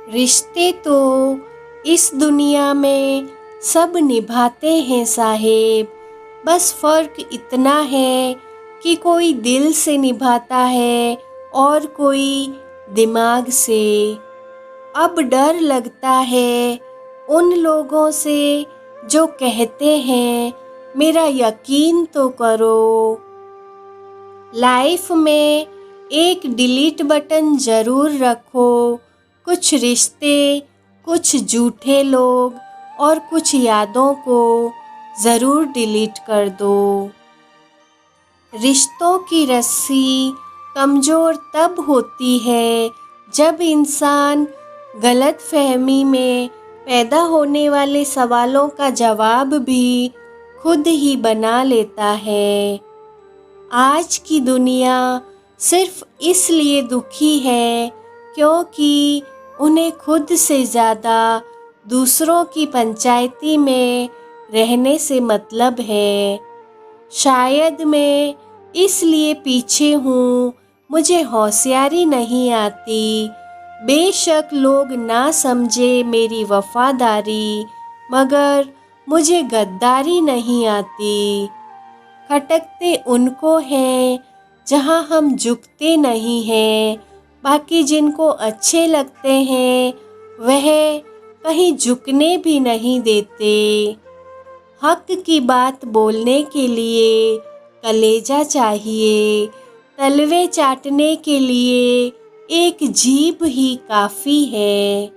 रिश्ते तो इस दुनिया में सब निभाते हैं साहेब, बस फ़र्क इतना है कि कोई दिल से निभाता है और कोई दिमाग से। अब डर लगता है उन लोगों से जो कहते हैं मेरा यकीन तो करो। लाइफ में एक डिलीट बटन ज़रूर रखो। कुछ रिश्ते, कुछ झूठे लोग और कुछ यादों को ज़रूर डिलीट कर दो। रिश्तों की रस्सी कमज़ोर तब होती है जब इंसान गलतफहमी में पैदा होने वाले सवालों का जवाब भी खुद ही बना लेता है। आज की दुनिया सिर्फ इसलिए दुखी है क्योंकि उन्हें खुद से ज़्यादा दूसरों की पंचायती में रहने से मतलब है। शायद मैं इसलिए पीछे हूँ, मुझे होशियारी नहीं आती। बेशक लोग ना समझे मेरी वफादारी, मगर मुझे गद्दारी नहीं आती। खटकते उनको हैं जहाँ हम झुकते नहीं हैं, बाकी जिनको अच्छे लगते हैं वह कहीं झुकने भी नहीं देते। हक की बात बोलने के लिए कलेजा चाहिए, तलवे चाटने के लिए एक जीभ ही काफ़ी है।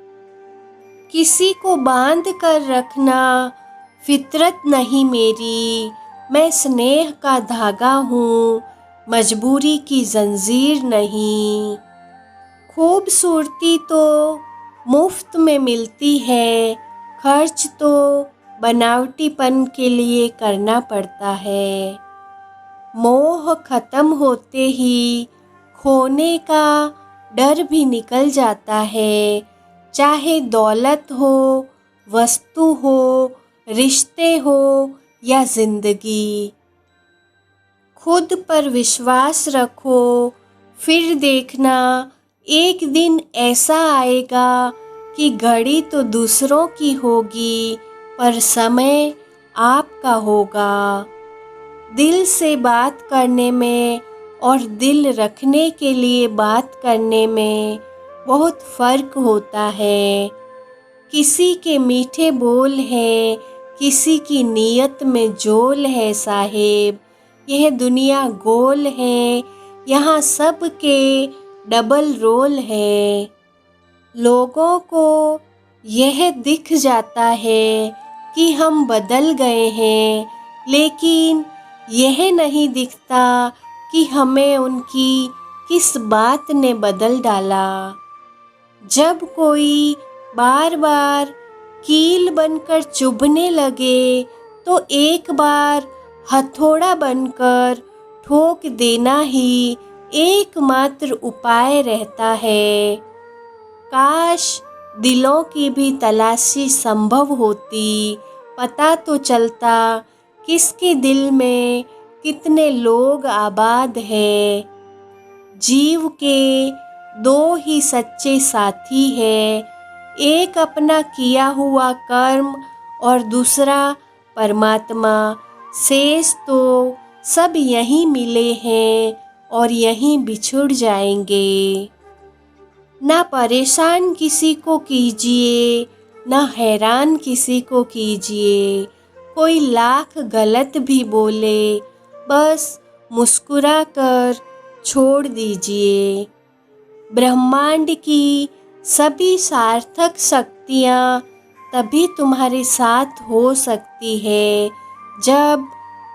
किसी को बांध कर रखना फितरत नहीं मेरी, मैं स्नेह का धागा हूँ, मजबूरी की जंजीर नहीं। खूबसूरती तो मुफ्त में मिलती है, खर्च तो बनावटीपन के लिए करना पड़ता है। मोह खत्म होते ही खोने का डर भी निकल जाता है, चाहे दौलत हो, वस्तु हो, रिश्ते हो या जिंदगी। खुद पर विश्वास रखो, फिर देखना एक दिन ऐसा आएगा कि घड़ी तो दूसरों की होगी पर समय आपका होगा। दिल से बात करने में और दिल रखने के लिए बात करने में बहुत फ़र्क होता है। किसी के मीठे बोल हैं, किसी की नीयत में जोल है साहेब। यह दुनिया गोल है, यहाँ सब के डबल रोल है। लोगों को यह दिख जाता है कि हम बदल गए हैं, लेकिन यह नहीं दिखता कि हमें उनकी किस बात ने बदल डाला। जब कोई बार बार कील बनकर चुभने लगे तो एक बार हथौड़ा बनकर ठोक देना ही एकमात्र उपाय रहता है। काश दिलों की भी तलाशी संभव होती, पता तो चलता किसके दिल में कितने लोग आबाद हैं। जीव के दो ही सच्चे साथी हैं, एक अपना किया हुआ कर्म और दूसरा परमात्मा। शेष तो सब यहीं मिले हैं और यहीं बिछुड़ जाएंगे। ना परेशान किसी को कीजिए, ना हैरान किसी को कीजिए। कोई लाख गलत भी बोले, बस मुस्कुरा कर छोड़ दीजिए। ब्रह्मांड की सभी सार्थक शक्तियाँ तभी तुम्हारे साथ हो सकती है जब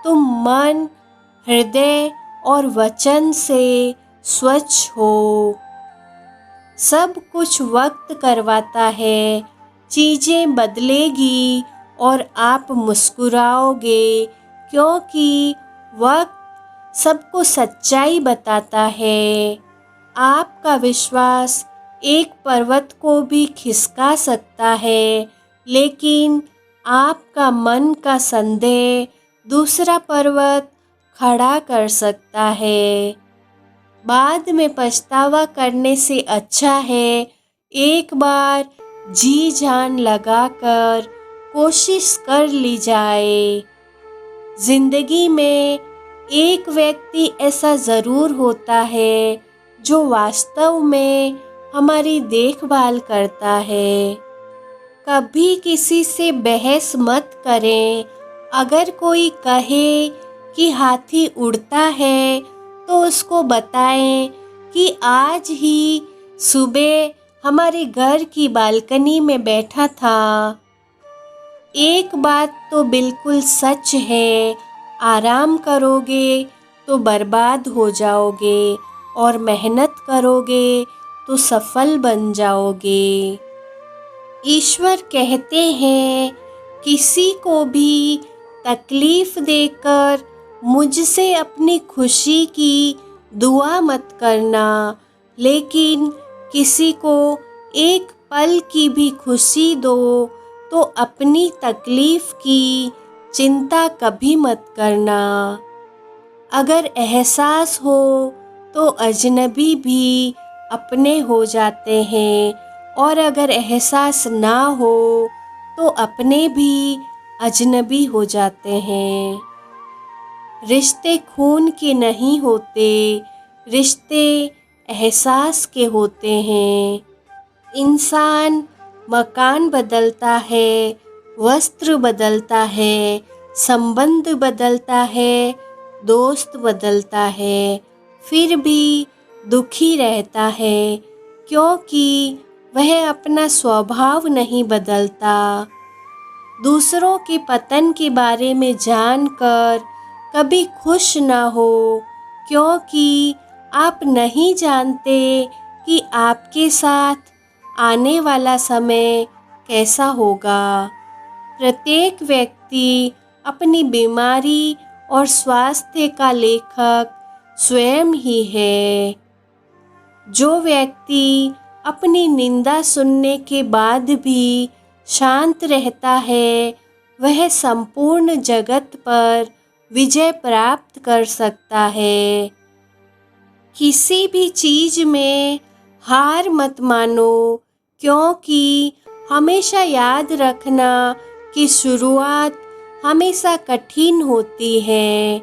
तुम मन, हृदय और वचन से स्वच्छ हो। सब कुछ वक्त करवाता है, चीज़ें बदलेगी और आप मुस्कुराओगे, क्योंकि वक्त सबको सच्चाई बताता है। आपका विश्वास एक पर्वत को भी खिसका सकता है, लेकिन आपका मन का संदेह दूसरा पर्वत खड़ा कर सकता है। बाद में पछतावा करने से अच्छा है एक बार जी जान लगाकर कोशिश कर ली जाए। जिंदगी में एक व्यक्ति ऐसा ज़रूर होता है जो वास्तव में हमारी देखभाल करता है। कभी किसी से बहस मत करें। अगर कोई कहे कि हाथी उड़ता है तो उसको बताएं कि आज ही सुबह हमारे घर की बालकनी में बैठा था। एक बात तो बिल्कुल सच है, आराम करोगे तो बर्बाद हो जाओगे और मेहनत करोगे तो सफल बन जाओगे। ईश्वर कहते हैं, किसी को भी तकलीफ देकर मुझसे अपनी खुशी की दुआ मत करना, लेकिन किसी को एक पल की भी खुशी दो तो अपनी तकलीफ की चिंता कभी मत करना। अगर एहसास हो तो अजनबी भी अपने हो जाते हैं, और अगर एहसास ना हो तो अपने भी अजनबी हो जाते हैं। रिश्ते खून के नहीं होते, रिश्ते एहसास के होते हैं। इंसान मकान बदलता है, वस्त्र बदलता है, संबंध बदलता है, दोस्त बदलता है, फिर भी दुखी रहता है, क्योंकि वह अपना स्वभाव नहीं बदलता। दूसरों के पतन के बारे में जानकर कभी खुश ना हो, क्योंकि आप नहीं जानते कि आपके साथ आने वाला समय कैसा होगा। प्रत्येक व्यक्ति अपनी बीमारी और स्वास्थ्य का लेखक स्वयं ही है। जो व्यक्ति अपनी निंदा सुनने के बाद भी शांत रहता है, वह संपूर्ण जगत पर विजय प्राप्त कर सकता है। किसी भी चीज में हार मत मानो, क्योंकि हमेशा याद रखना कि शुरुआत हमेशा कठिन होती है।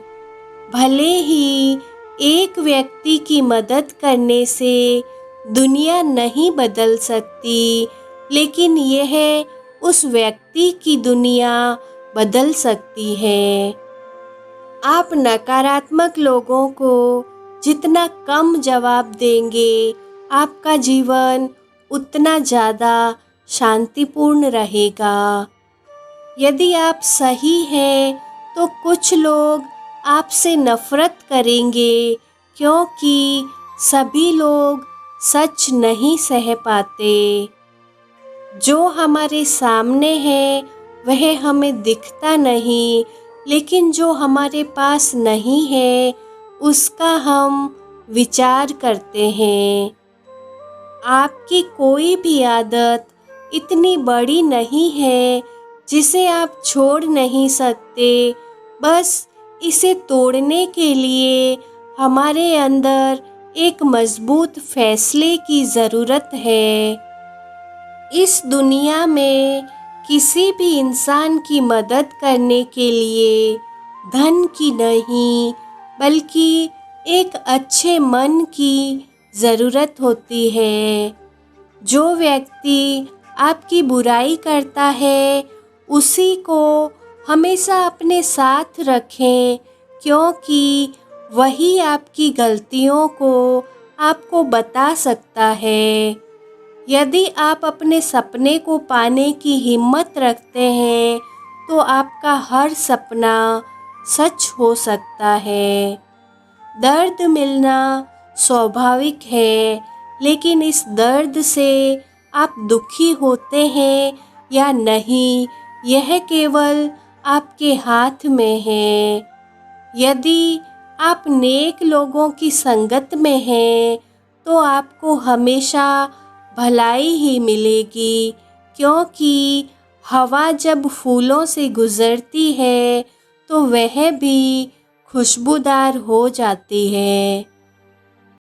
भले ही एक व्यक्ति की मदद करने से दुनिया नहीं बदल सकती, लेकिन यह उस व्यक्ति की दुनिया बदल सकती है। आप नकारात्मक लोगों को जितना कम जवाब देंगे, आपका जीवन उतना ज़्यादा शांतिपूर्ण रहेगा। यदि आप सही हैं तो कुछ लोग आपसे नफरत करेंगे, क्योंकि सभी लोग सच नहीं सह पाते। जो हमारे सामने है वह हमें दिखता नहीं, लेकिन जो हमारे पास नहीं है उसका हम विचार करते हैं। आपकी कोई भी आदत इतनी बड़ी नहीं है जिसे आप छोड़ नहीं सकते। बस इसे तोड़ने के लिए हमारे अंदर एक मजबूत फैसले की ज़रूरत है। इस दुनिया में किसी भी इंसान की मदद करने के लिए धन की नहीं, बल्कि एक अच्छे मन की ज़रूरत होती है। जो व्यक्ति आपकी बुराई करता है, उसी को हमेशा अपने साथ रखें, क्योंकि वही आपकी गलतियों को आपको बता सकता है। यदि आप अपने सपने को पाने की हिम्मत रखते हैं, तो आपका हर सपना सच हो सकता है। दर्द मिलना स्वाभाविक है, लेकिन इस दर्द से आप दुखी होते हैं या नहीं, यह केवल आपके हाथ में है। यदि आप नेक लोगों की संगत में हैं, तो आपको हमेशा भलाई ही मिलेगी, क्योंकि हवा जब फूलों से गुजरती है तो वह भी खुशबूदार हो जाती है।